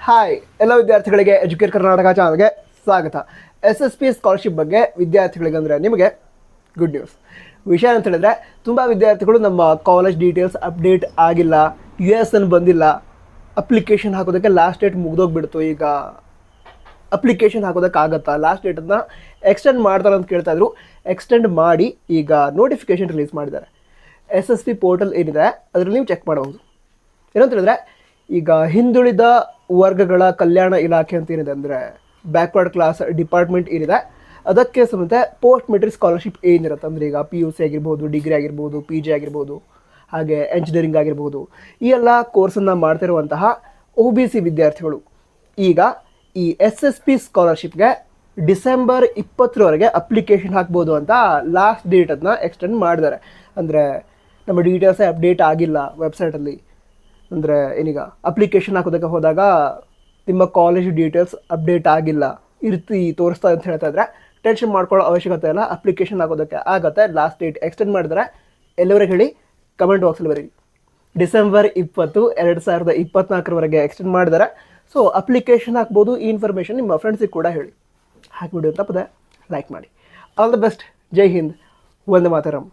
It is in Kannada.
ಹಾಯ್ ಎಲ್ಲ ವಿದ್ಯಾರ್ಥಿಗಳಿಗೆ ಎಜುಕೇಟ್ ಕರ್ನಾಟಕ ಚಾನಲ್ಗೆ ಸ್ವಾಗತ. SSP ಸ್ಕಾಲರ್ಶಿಪ್ ಬಗ್ಗೆ ವಿದ್ಯಾರ್ಥಿಗಳಿಗೆ ಅಂದರೆ ನಿಮಗೆ ಗುಡ್ ನ್ಯೂಸ್. ವಿಷಯ ಅಂತ ಹೇಳಿದ್ರೆ ತುಂಬ ವಿದ್ಯಾರ್ಥಿಗಳು ನಮ್ಮ ಕಾಲೇಜ್ ಡೀಟೇಲ್ಸ್ ಅಪ್ಡೇಟ್ ಆಗಿಲ್ಲ, USN ಬಂದಿಲ್ಲ, ಅಪ್ಲಿಕೇಶನ್ ಹಾಕೋದಕ್ಕೆ ಲಾಸ್ಟ್ ಡೇಟ್ ಮುಗ್ದೋಗ್ಬಿಡ್ತು, ಈಗ ಅಪ್ಲಿಕೇಶನ್ ಹಾಕೋದಕ್ಕಾಗತ್ತಾ, ಲಾಸ್ಟ್ ಡೇಟನ್ನು ಎಕ್ಸ್ಟೆಂಡ್ ಮಾಡ್ತಾರೆ ಅಂತ ಕೇಳ್ತಾ ಇದ್ರು. ಎಕ್ಸ್ಟೆಂಡ್ ಮಾಡಿ ಈಗ ನೋಟಿಫಿಕೇಶನ್ ರಿಲೀಸ್ ಮಾಡಿದ್ದಾರೆ. SSP ಪೋರ್ಟಲ್ ಏನಿದೆ ಅದರಲ್ಲಿ ನೀವು ಚೆಕ್ ಮಾಡಬಹುದು. ಏನಂತ ಹೇಳಿದ್ರೆ ಈಗ ಹಿಂದುಳಿದ ವರ್ಗಗಳ ಕಲ್ಯಾಣ ಇಲಾಖೆ ಅಂತ ಏನಿದೆ ಅಂದರೆ ಬ್ಯಾಕ್ವರ್ಡ್ ಕ್ಲಾಸ್ ಡಿಪಾರ್ಟ್ಮೆಂಟ್ ಏನಿದೆ ಅದಕ್ಕೆ ಸಂಬಂಧ ಪೋಸ್ಟ್ ಮೆಟ್ರಿಕ್ ಸ್ಕಾಲರ್ಶಿಪ್ ಏನಿರುತ್ತೆ ಅಂದರೆ ಈಗ PUC ಆಗಿರ್ಬೋದು, ಡಿಗ್ರಿ ಆಗಿರ್ಬೋದು, PG ಆಗಿರ್ಬೋದು, ಹಾಗೆ ಎಂಜಿನಿಯರಿಂಗ್ ಆಗಿರ್ಬೋದು, ಈ ಎಲ್ಲ ಕೋರ್ಸನ್ನು ಮಾಡ್ತಿರುವಂತಹ OBC ವಿದ್ಯಾರ್ಥಿಗಳು ಈಗ ಈ SSP ಸ್ಕಾಲರ್ಶಿಪ್ಗೆ ಡಿಸೆಂಬರ್ 20ರವರೆಗೆ ಅಪ್ಲಿಕೇಶನ್ ಹಾಕ್ಬೋದು ಅಂತ ಲಾಸ್ಟ್ ಡೇಟನ್ನು ಎಕ್ಸ್ಟೆಂಡ್ ಮಾಡಿದ್ದಾರೆ. ಅಂದರೆ ನಮ್ಮ ಡೀಟೇಲ್ಸೇ ಅಪ್ಡೇಟ್ ಆಗಿಲ್ಲ ವೆಬ್ಸೈಟಲ್ಲಿ, ಅಂದರೆ ಏನೀಗ ಅಪ್ಲಿಕೇಶನ್ ಹಾಕೋದಕ್ಕೆ ಹೋದಾಗ ನಿಮ್ಮ ಕಾಲೇಜ್ ಡೀಟೇಲ್ಸ್ ಅಪ್ಡೇಟ್ ಆಗಿಲ್ಲ ಈ ರೀತಿ ತೋರಿಸ್ತಾ ಅಂತ ಹೇಳ್ತಾ ಇದ್ರೆ ಟೆನ್ಷನ್ ಮಾಡ್ಕೊಳ್ಳೋ ಅವಶ್ಯಕತೆ ಇಲ್ಲ. ಅಪ್ಲಿಕೇಶನ್ ಹಾಕೋದಕ್ಕೆ ಆಗುತ್ತೆ. ಲಾಸ್ಟ್ ಡೇಟ್ ಎಕ್ಸ್ಟೆಂಡ್ ಮಾಡಿದರೆ ಎಲ್ಲವರೆಗೆ ಹೇಳಿ ಕಮೆಂಟ್ ಬಾಕ್ಸಲ್ಲಿ ಬರೀ. ಡಿಸೆಂಬರ್ 20, 2024ರವರೆಗೆ ಎಕ್ಸ್ಟೆಂಡ್ ಮಾಡಿದ್ದಾರೆ. ಸೊ ಅಪ್ಲಿಕೇಶನ್ ಹಾಕ್ಬೋದು. ಈ ಇನ್ಫಾರ್ಮೇಷನ್ ನಿಮ್ಮ ಫ್ರೆಂಡ್ಸಿಗೆ ಕೂಡ ಹೇಳಿ. ಹಾಕಿಬಿಡಿ, ತಪ್ಪದೆ ಲೈಕ್ ಮಾಡಿ. All the best. ಜೈ ಹಿಂದ್, ವಂದೇ ಮಾತರಂ.